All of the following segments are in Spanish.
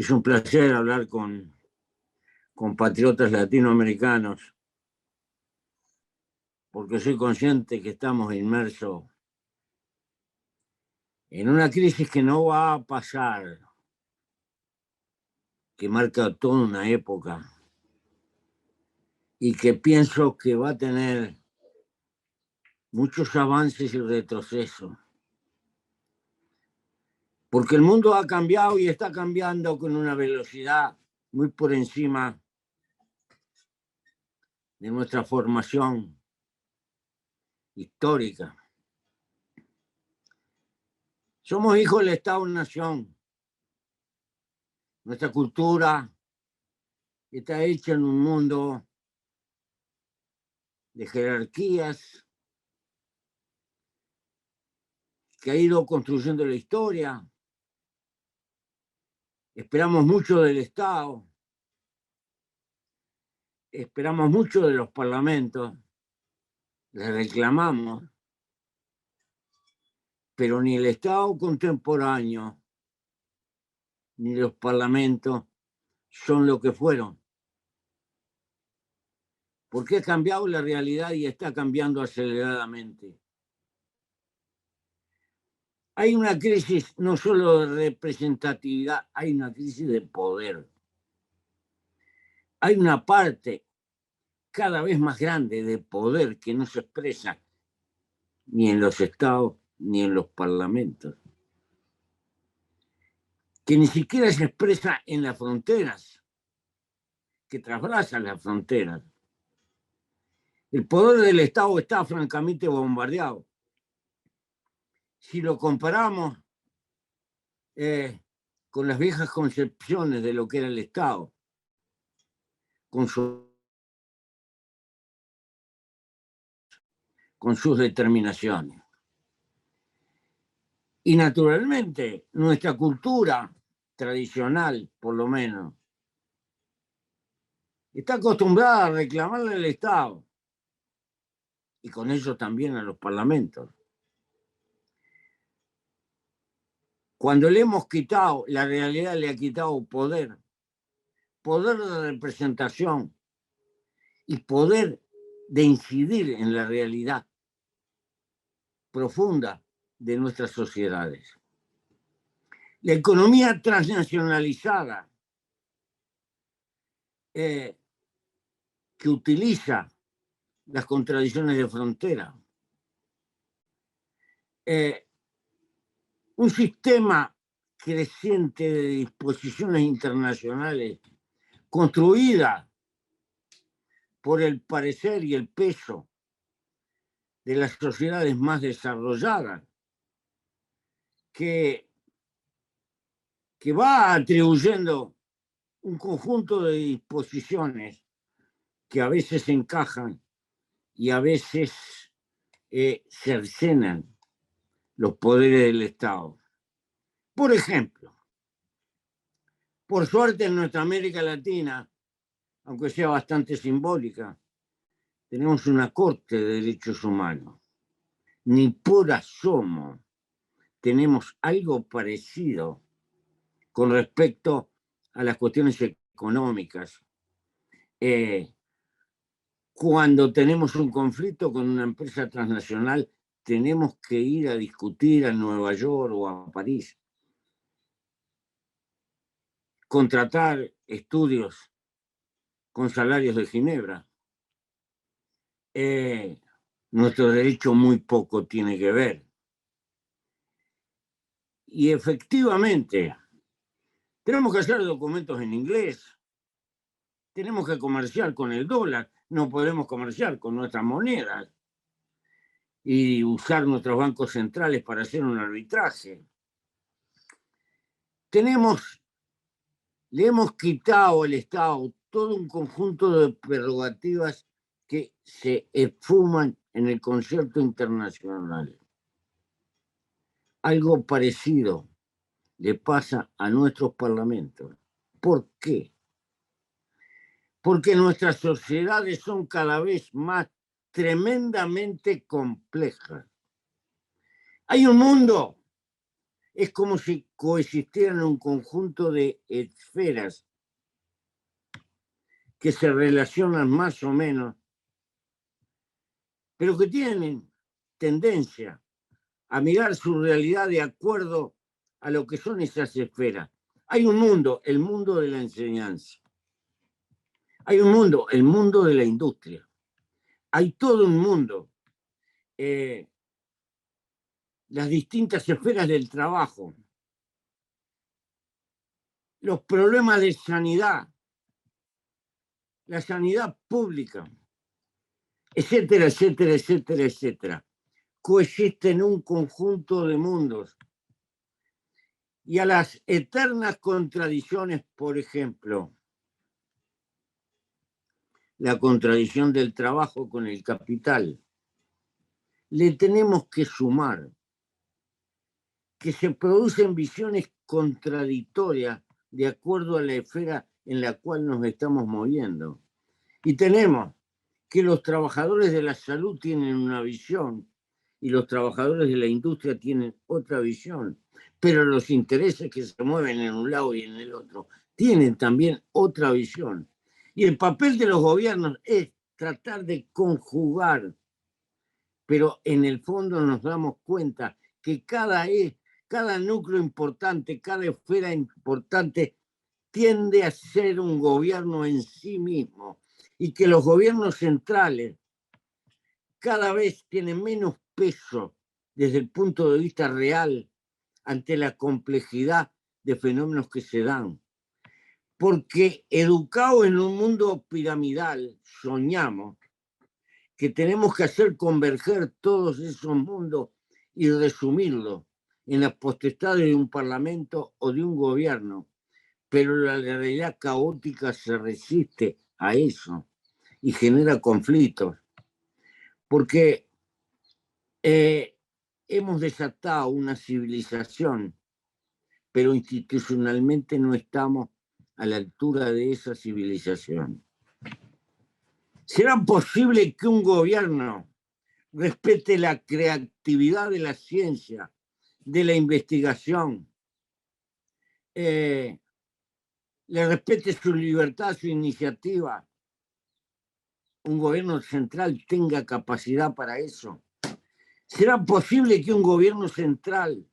Es un placer hablar con compatriotas latinoamericanos, porque soy consciente que estamos inmersos en una crisis que no va a pasar, que marca toda una época y que pienso que va a tener muchos avances y retrocesos, porque el mundo ha cambiado y está cambiando con una velocidad muy por encima de nuestra formación histórica. Somos hijos del Estado-Nación. Nuestra cultura está hecha en un mundo de jerarquías que ha ido construyendo la historia. Esperamos mucho del Estado, esperamos mucho de los parlamentos, les reclamamos, pero ni el Estado contemporáneo ni los parlamentos son lo que fueron. Porque ha cambiado la realidad y está cambiando aceleradamente. Hay una crisis no solo de representatividad, hay una crisis de poder. Hay una parte cada vez más grande de poder que no se expresa ni en los estados ni en los parlamentos, que ni siquiera se expresa en las fronteras, que traslada las fronteras. El poder del Estado está francamente bombardeado. Si lo comparamos con las viejas concepciones de lo que era el Estado, con sus determinaciones. Y naturalmente, nuestra cultura tradicional, por lo menos, está acostumbrada a reclamarle al Estado y con ello también a los parlamentos. Cuando le hemos quitado, la realidad le ha quitado poder de representación y poder de incidir en la realidad profunda de nuestras sociedades. La economía transnacionalizada que utiliza las contradicciones de frontera, un sistema creciente de disposiciones internacionales construida por el parecer y el peso de las sociedades más desarrolladas, que va atribuyendo un conjunto de disposiciones que a veces encajan y a veces cercenan los poderes del Estado. Por ejemplo, por suerte en nuestra América Latina, aunque sea bastante simbólica, tenemos una Corte de Derechos Humanos. Ni por asomo tenemos algo parecido con respecto a las cuestiones económicas. Cuando tenemos un conflicto con una empresa transnacional, tenemos que ir a discutir a Nueva York o a París. Contratar estudios con salarios de Ginebra. Nuestro derecho muy poco tiene que ver. Y efectivamente, tenemos que hacer documentos en inglés. Tenemos que comerciar con el dólar. No podemos comerciar con nuestras monedas y usar nuestros bancos centrales para hacer un arbitraje. Le hemos quitado al Estado todo un conjunto de prerrogativas que se esfuman en el concierto internacional. Algo parecido le pasa a nuestros parlamentos. ¿Por qué? Porque nuestras sociedades son cada vez más tremendamente complejas. Hay un mundo Es como si coexistieran un conjunto de esferas que se relacionan más o menos, pero que tienen tendencia a mirar su realidad de acuerdo a lo que son esas esferas. Hay un mundo, el mundo de la enseñanza. Hay un mundo, el mundo de la industria. Hay todo un mundo. Las distintas esferas del trabajo. Los problemas de sanidad. La sanidad pública. Etcétera, etcétera, etcétera, etcétera. Coexisten un conjunto de mundos. Y a las eternas contradicciones, por ejemplo, la contradicción del trabajo con el capital, le tenemos que sumar que se producen visiones contradictorias de acuerdo a la esfera en la cual nos estamos moviendo. Y tenemos que los trabajadores de la salud tienen una visión y los trabajadores de la industria tienen otra visión, pero los intereses que se mueven en un lado y en el otro tienen también otra visión. Y el papel de los gobiernos es tratar de conjugar, pero en el fondo nos damos cuenta que cada núcleo importante, cada esfera importante tiende a ser un gobierno en sí mismo y que los gobiernos centrales cada vez tienen menos peso desde el punto de vista real ante la complejidad de fenómenos que se dan. Porque educados en un mundo piramidal, soñamos que tenemos que hacer converger todos esos mundos y resumirlos en las potestades de un parlamento o de un gobierno. Pero la realidad caótica se resiste a eso y genera conflictos. Porque hemos desatado una civilización, pero institucionalmente no estamos a la altura de esa civilización. ¿Será posible que un gobierno respete la creatividad de la ciencia, de la investigación, le respete su libertad, su iniciativa? ¿Un gobierno central tenga capacidad para eso? ¿Será posible que un gobierno central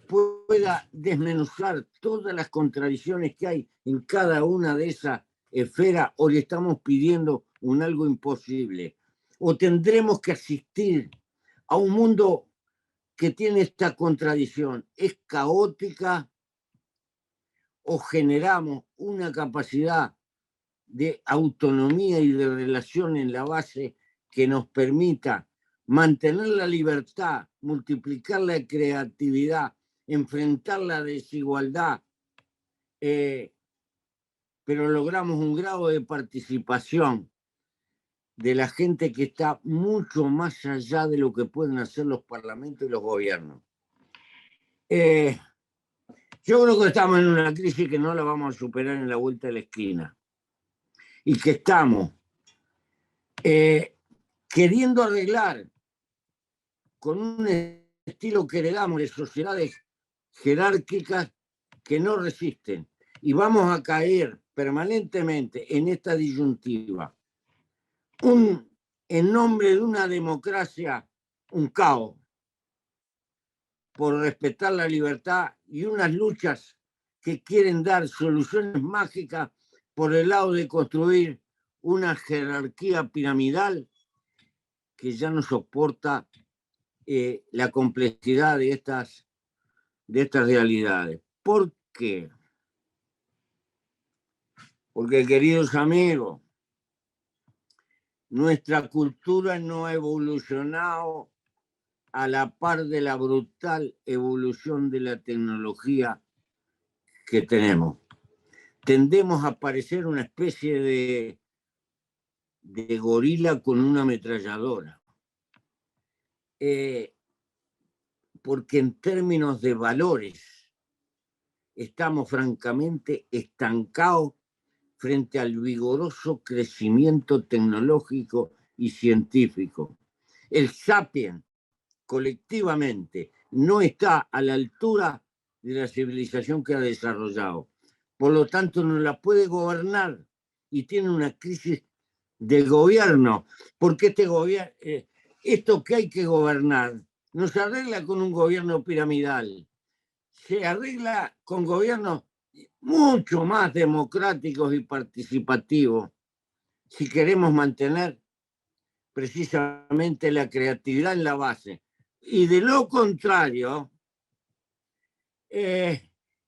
pueda desmenuzar todas las contradicciones que hay en cada una de esas esferas, o le estamos pidiendo un algo imposible? ¿O tendremos que asistir a un mundo que tiene esta contradicción? ¿Es caótica o generamos una capacidad de autonomía y de relación en la base que nos permita mantener la libertad, multiplicar la creatividad, enfrentar la desigualdad, pero logramos un grado de participación de la gente que está mucho más allá de lo que pueden hacer los parlamentos y los gobiernos? Yo creo que estamos en una crisis que no la vamos a superar en la vuelta de la esquina y que estamos queriendo arreglar con un estilo que heredamos de sociedades jerárquicas que no resisten, y vamos a caer permanentemente en esta disyuntiva. En nombre de una democracia, un caos por respetar la libertad, y unas luchas que quieren dar soluciones mágicas por el lado de construir una jerarquía piramidal que ya no soporta la complejidad de estas realidades. ¿Por qué? Porque, queridos amigos, nuestra cultura no ha evolucionado a la par de la brutal evolución de la tecnología que tenemos. Tendemos a parecer una especie de gorila con una ametralladora. Porque en términos de valores estamos francamente estancados frente al vigoroso crecimiento tecnológico y científico. El Sapiens, colectivamente, no está a la altura de la civilización que ha desarrollado. Por lo tanto, no la puede gobernar y tiene una crisis de gobierno, porque esto que hay que gobernar no se arregla con un gobierno piramidal, se arregla con gobiernos mucho más democráticos y participativos si queremos mantener precisamente la creatividad en la base. Y de lo contrario,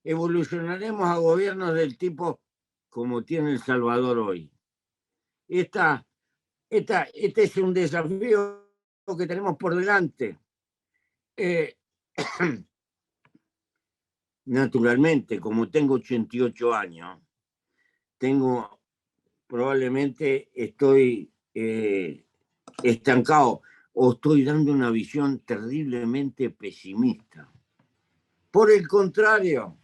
evolucionaremos a gobiernos del tipo como tiene El Salvador hoy. Este es un desafío que tenemos por delante. Naturalmente, como tengo 88 años, probablemente estoy estancado o estoy dando una visión terriblemente pesimista. Por el contrario,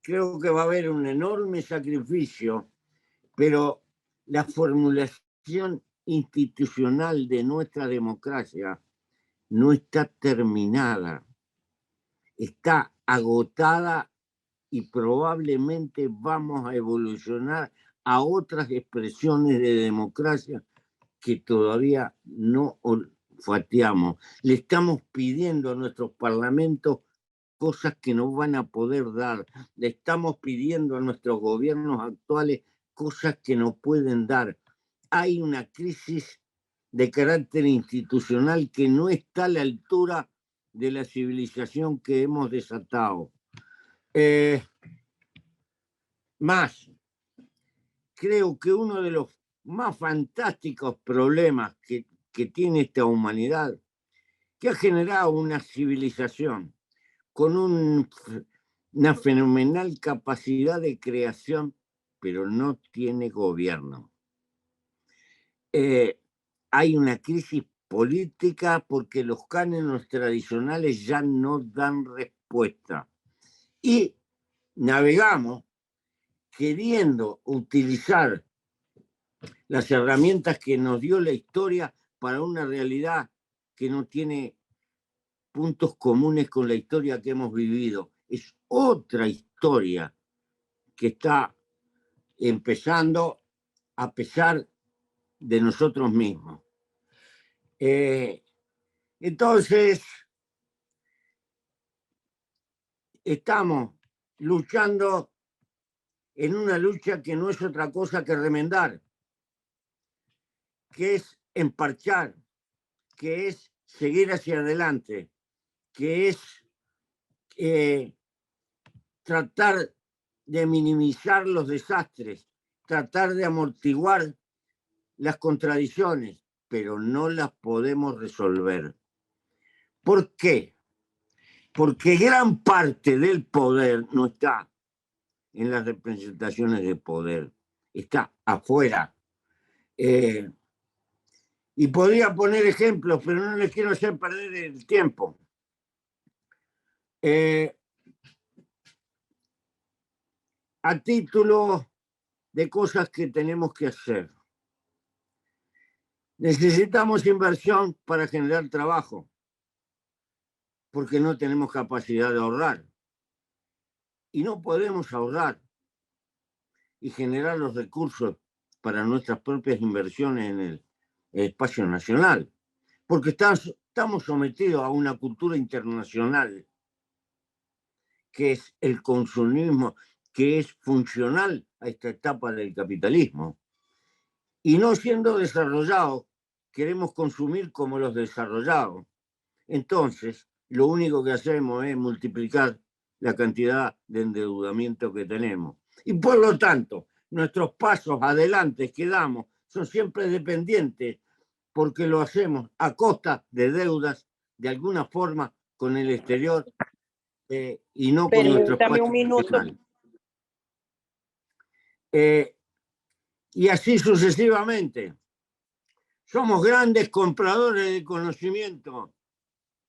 creo que va a haber un enorme sacrificio, pero la formulación institucional de nuestra democracia no está terminada, está agotada y probablemente vamos a evolucionar a otras expresiones de democracia que todavía no olfateamos. Le estamos pidiendo a nuestros parlamentos cosas que no van a poder dar. Le estamos pidiendo a nuestros gobiernos actuales cosas que no pueden dar. Hay una crisis de carácter institucional que no está a la altura de la civilización que hemos desatado. Más, creo que uno de los más fantásticos problemas que tiene esta humanidad, que ha generado una civilización con una fenomenal capacidad de creación, pero no tiene gobierno. Hay una crisis política porque los cánones tradicionales ya no dan respuesta. Y navegamos queriendo utilizar las herramientas que nos dio la historia para una realidad que no tiene puntos comunes con la historia que hemos vivido. Es otra historia que está empezando a pesar de nosotros mismos. Entonces, estamos luchando en una lucha que no es otra cosa que remendar, que es emparchar, que es seguir hacia adelante, que es tratar de minimizar los desastres, tratar de amortiguar las contradicciones, pero no las podemos resolver. ¿Por qué? Porque gran parte del poder no está en las representaciones de poder, está afuera. Y podría poner ejemplos, pero no les quiero hacer perder el tiempo. A título de cosas que tenemos que hacer. Necesitamos inversión para generar trabajo, porque no tenemos capacidad de ahorrar. Y no podemos ahorrar y generar los recursos para nuestras propias inversiones en el espacio nacional, porque estamos sometidos a una cultura internacional que es el consumismo, que es funcional a esta etapa del capitalismo. Y no siendo desarrollados, queremos consumir como los desarrollados. Entonces, lo único que hacemos es multiplicar la cantidad de endeudamiento que tenemos. Y por lo tanto, nuestros pasos adelante que damos son siempre dependientes porque lo hacemos a costa de deudas de alguna forma con el exterior y no con nuestro espacio nacional. Y así sucesivamente. Somos grandes compradores de conocimiento,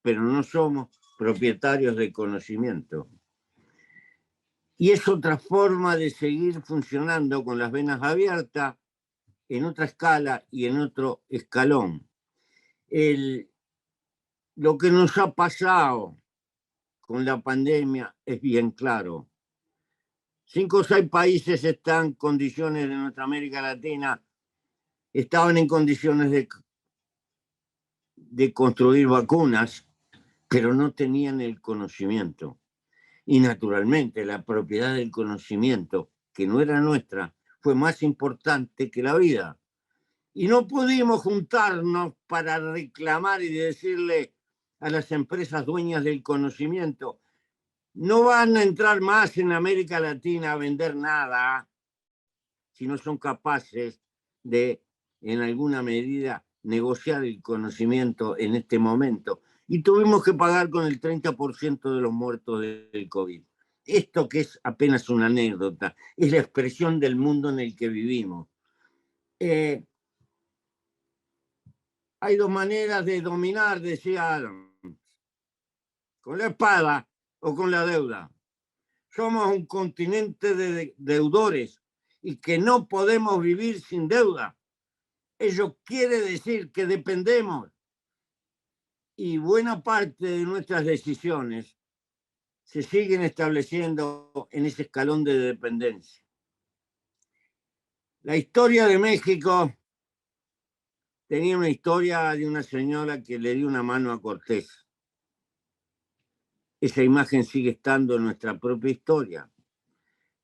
pero no somos propietarios de conocimiento. Y es otra forma de seguir funcionando con las venas abiertas en otra escala y en otro escalón. Lo que nos ha pasado con la pandemia es bien claro. 5 o 6 países están en condiciones de nuestra América Latina, estaban en condiciones de construir vacunas, pero no tenían el conocimiento. Y naturalmente la propiedad del conocimiento, que no era nuestra, fue más importante que la vida. Y no pudimos juntarnos para reclamar y decirle a las empresas dueñas del conocimiento: no van a entrar más en América Latina a vender nada si no son capaces de, en alguna medida, negociar el conocimiento en este momento. Y tuvimos que pagar con el 30% de los muertos del COVID. Esto, que es apenas una anécdota, es la expresión del mundo en el que vivimos. Hay 2 maneras de dominar, decía Adams: con la espada o con la deuda. Somos un continente de deudores y que no podemos vivir sin deuda. Eso quiere decir que dependemos, y buena parte de nuestras decisiones se siguen estableciendo en ese escalón de dependencia. La historia de México tenía una historia de una señora que le dio una mano a Cortés. Esa imagen sigue estando en nuestra propia historia,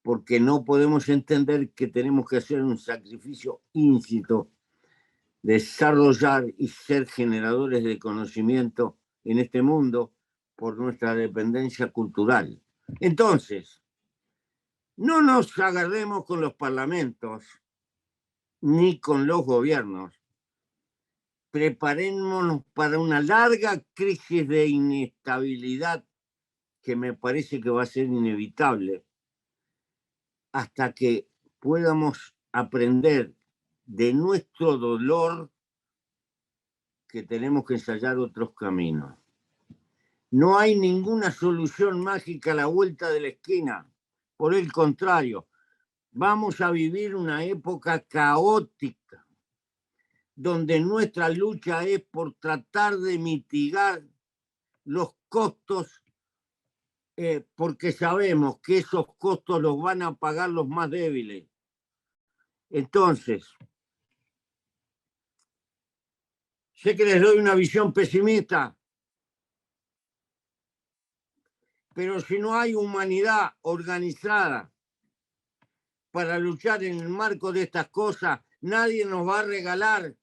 porque no podemos entender que tenemos que hacer un sacrificio íncito, desarrollar y ser generadores de conocimiento en este mundo por nuestra dependencia cultural. Entonces, no nos agarremos con los parlamentos ni con los gobiernos. Preparémonos para una larga crisis de inestabilidad que me parece que va a ser inevitable, hasta que podamos aprender de nuestro dolor que tenemos que ensayar otros caminos. No hay ninguna solución mágica a la vuelta de la esquina. Por el contrario, vamos a vivir una época caótica, donde nuestra lucha es por tratar de mitigar los costos, porque sabemos que esos costos los van a pagar los más débiles. Entonces, sé que les doy una visión pesimista, pero si no hay humanidad organizada para luchar en el marco de estas cosas, nadie nos va a regalar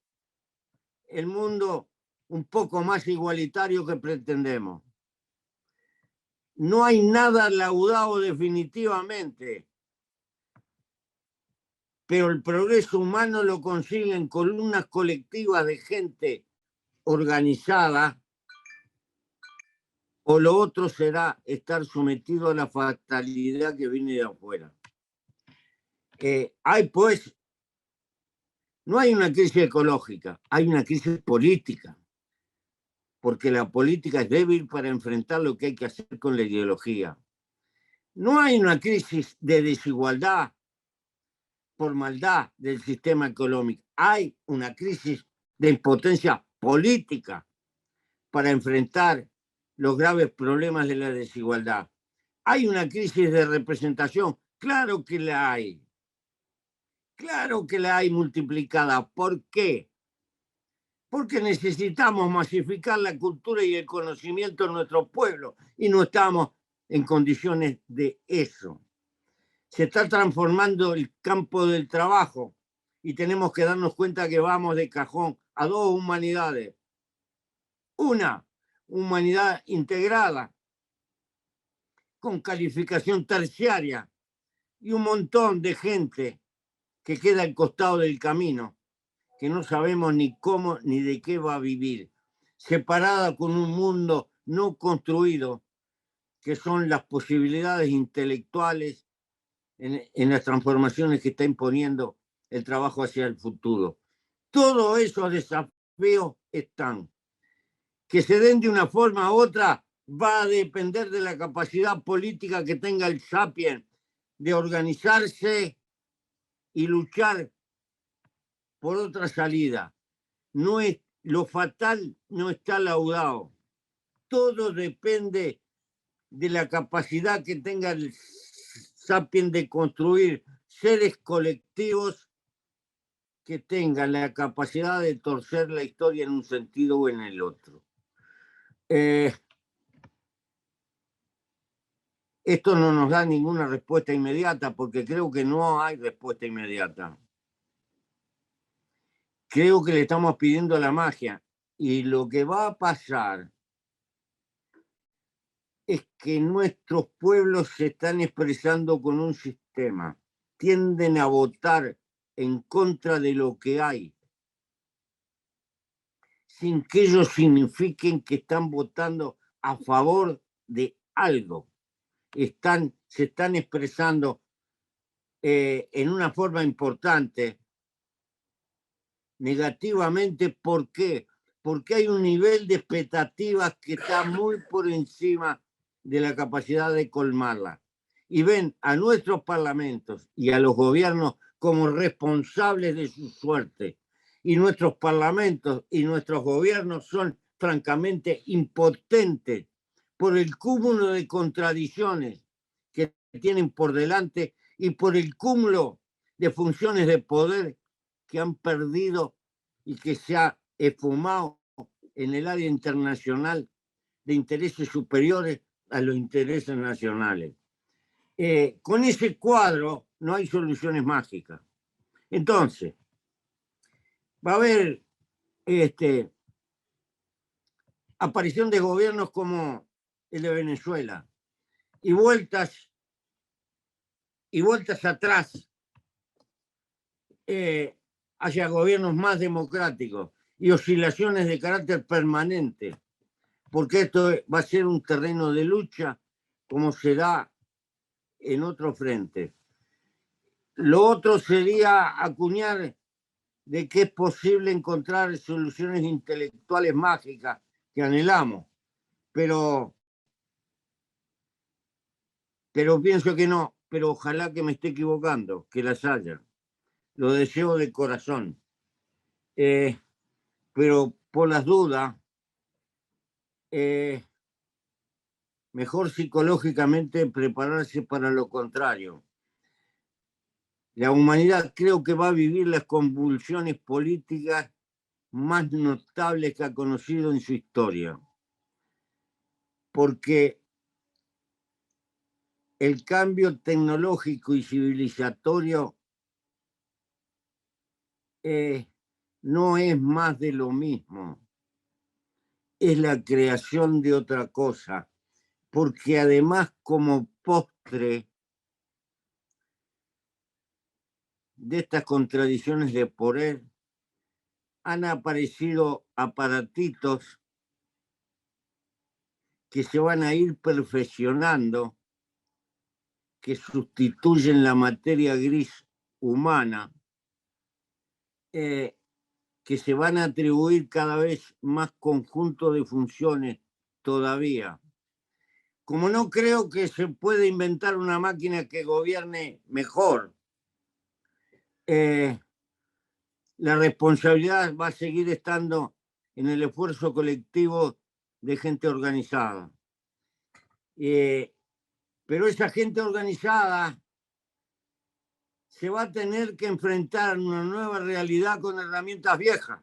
el mundo un poco más igualitario que pretendemos. No hay nada laudado definitivamente, pero el progreso humano lo consiguen columnas colectivas de gente organizada, o lo otro será estar sometido a la fatalidad que viene de afuera. Pues, no hay una crisis ecológica, hay una crisis política, porque la política es débil para enfrentar lo que hay que hacer con la ideología. No hay una crisis de desigualdad por maldad del sistema económico, hay una crisis de impotencia política para enfrentar los graves problemas de la desigualdad. Hay una crisis de representación, claro que la hay. Claro que la hay multiplicada. ¿Por qué? Porque necesitamos masificar la cultura y el conocimiento en nuestro pueblo y no estamos en condiciones de eso. Se está transformando el campo del trabajo y tenemos que darnos cuenta que vamos de cajón a 2 humanidades. Una humanidad integrada, con calificación terciaria, y un montón de gente que queda al costado del camino, que no sabemos ni cómo ni de qué va a vivir, separada con un mundo no construido, que son las posibilidades intelectuales en las transformaciones que está imponiendo el trabajo hacia el futuro. Todos esos desafíos están. Que se den de una forma u otra va a depender de la capacidad política que tenga el Sapiens de organizarse y luchar por otra salida. No es, lo fatal no está laudado. todo depende de la capacidad que tenga el sapiens de construir seres colectivos que tengan la capacidad de torcer la historia en un sentido o en el otro. Esto no nos da ninguna respuesta inmediata, porque creo que no hay respuesta inmediata. Creo que le estamos pidiendo la magia, y lo que va a pasar es que nuestros pueblos se están expresando con un sistema, tienden a votar en contra de lo que hay, sin que ellos signifiquen que están votando a favor de algo. Se están expresando en una forma importante negativamente. ¿Por qué? Porque hay un nivel de expectativas que está muy por encima de la capacidad de colmarla. Y ven a nuestros parlamentos y a los gobiernos como responsables de su suerte. Y nuestros parlamentos y nuestros gobiernos son francamente impotentes por el cúmulo de contradicciones que tienen por delante y por el cúmulo de funciones de poder que han perdido y que se ha esfumado en el área internacional de intereses superiores a los intereses nacionales. Con ese cuadro no hay soluciones mágicas. Entonces, va a haber aparición de gobiernos como el de Venezuela y vueltas atrás hacia gobiernos más democráticos y oscilaciones de carácter permanente, porque esto va a ser un terreno de lucha como se da en otro frente. Lo otro sería acuñar de que es posible encontrar soluciones intelectuales mágicas que anhelamos, pero pienso que no, pero ojalá que me esté equivocando, que las haya. Lo deseo de corazón. Pero por las dudas, mejor psicológicamente prepararse para lo contrario. La humanidad creo que va a vivir las convulsiones políticas más notables que ha conocido en su historia, porque el cambio tecnológico y civilizatorio no es más de lo mismo, es la creación de otra cosa, porque además como postre de estas contradicciones de poder han aparecido aparatitos que se van a ir perfeccionando, que sustituyen la materia gris humana, que se van a atribuir cada vez más conjuntos de funciones todavía. Como no creo que se pueda inventar una máquina que gobierne mejor, la responsabilidad va a seguir estando en el esfuerzo colectivo de gente organizada. Pero esa gente organizada se va a tener que enfrentar a una nueva realidad con herramientas viejas,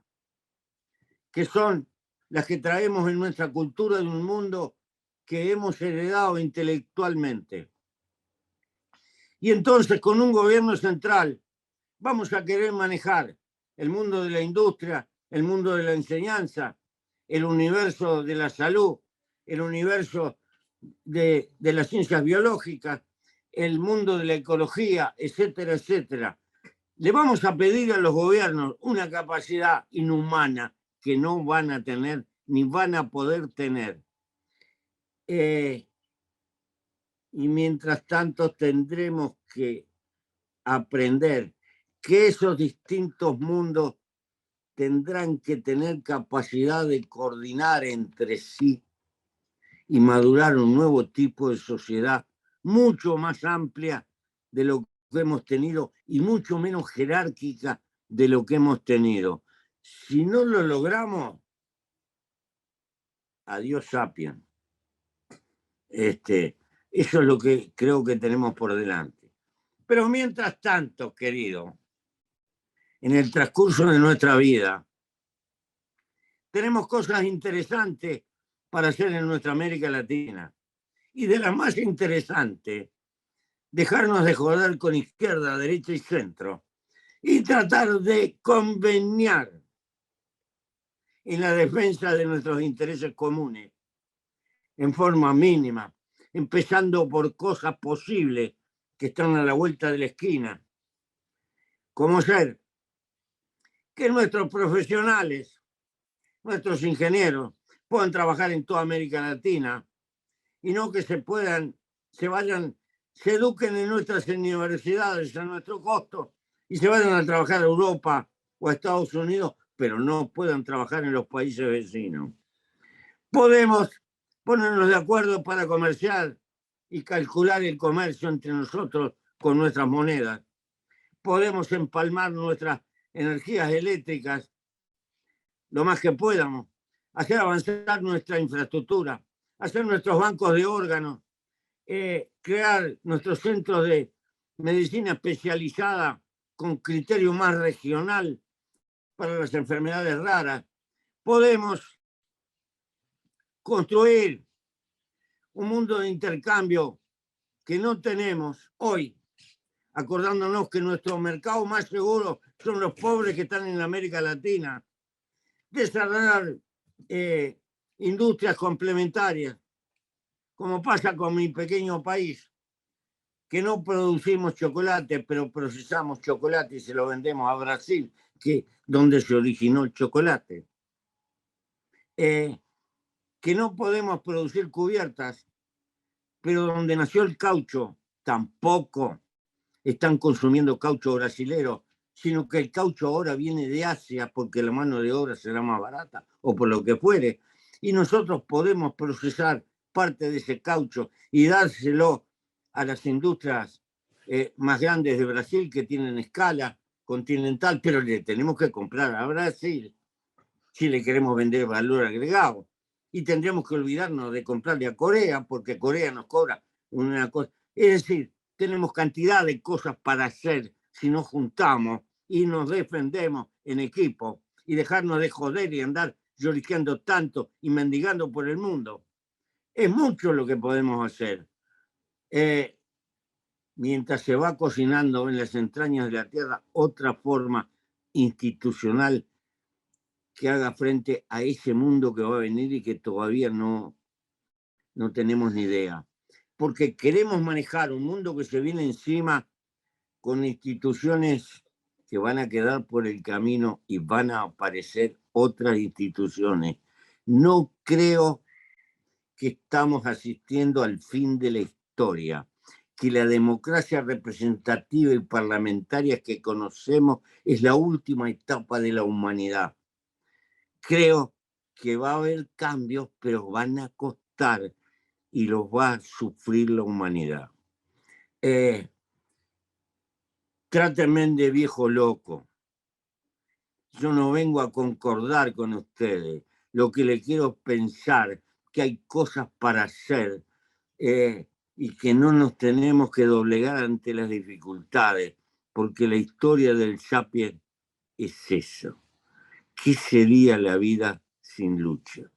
que son las que traemos en nuestra cultura de un mundo que hemos heredado intelectualmente. Y entonces, con un gobierno central, vamos a querer manejar el mundo de la industria, el mundo de la enseñanza, el universo de la salud, el universo de las ciencias biológicas, el mundo de la ecología, etcétera, etcétera. Le vamos a pedir a los gobiernos una capacidad inhumana que no van a tener ni van a poder tener. Y mientras tanto tendremos que aprender que esos distintos mundos tendrán que tener capacidad de coordinar entre sí y madurar un nuevo tipo de sociedad mucho más amplia de lo que hemos tenido y mucho menos jerárquica de lo que hemos tenido. Si no lo logramos, Adiós, Sapiens. Eso es lo que creo que tenemos por delante. Pero mientras tanto, querido, en el transcurso de nuestra vida, tenemos cosas interesantes para hacer en nuestra América Latina. Y de las más interesantes, dejarnos de joder con izquierda, derecha y centro y tratar de conveniar en la defensa de nuestros intereses comunes en forma mínima, empezando por cosas posibles que están a la vuelta de la esquina, como ser que nuestros profesionales, nuestros ingenieros, puedan trabajar en toda América Latina y no que se eduquen en nuestras universidades a nuestro costo y se vayan a trabajar a Europa o a Estados Unidos, pero no puedan trabajar en los países vecinos. Podemos ponernos de acuerdo para comerciar y calcular el comercio entre nosotros con nuestras monedas. Podemos empalmar nuestras energías eléctricas lo más que podamos, hacer avanzar nuestra infraestructura, hacer nuestros bancos de órganos, crear nuestros centros de medicina especializada con criterio más regional para las enfermedades raras. Podemos construir un mundo de intercambio que no tenemos hoy, acordándonos que nuestro mercado más seguro son los pobres que están en América Latina. Desarrollar industrias complementarias, como pasa con mi pequeño país, que no producimos chocolate, pero procesamos chocolate y se lo vendemos a Brasil, donde se originó el chocolate. Que no podemos producir cubiertas, pero donde nació el caucho, tampoco están consumiendo caucho brasilero, sino que el caucho ahora viene de Asia porque la mano de obra será más barata o por lo que fuere. Y nosotros podemos procesar parte de ese caucho y dárselo a las industrias más grandes de Brasil que tienen escala continental, pero le tenemos que comprar a Brasil si le queremos vender valor agregado. Y tendríamos que olvidarnos de comprarle a Corea porque Corea nos cobra una cosa. Es decir, tenemos cantidad de cosas para hacer si nos juntamos y nos defendemos en equipo y dejarnos de joder y andar lloriqueando tanto y mendigando por el mundo. Es mucho lo que podemos hacer. Mientras se va cocinando en las entrañas de la tierra otra forma institucional que haga frente a ese mundo que va a venir y que todavía no tenemos ni idea. Porque queremos manejar un mundo que se viene encima con instituciones que van a quedar por el camino y van a aparecer otras instituciones. No creo que estamos asistiendo al fin de la historia, que la democracia representativa y parlamentaria que conocemos es la última etapa de la humanidad. Creo que va a haber cambios, pero van a costar y los va a sufrir la humanidad. Trátenme de viejo loco. Yo no vengo a concordar con ustedes. Lo que le quiero pensar, que hay cosas para hacer y que no nos tenemos que doblegar ante las dificultades, porque la historia del Sapiens es eso. ¿Qué sería la vida sin lucha?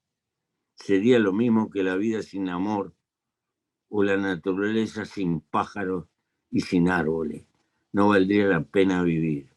Sería lo mismo que la vida sin amor o la naturaleza sin pájaros y sin árboles. No valdría la pena vivir.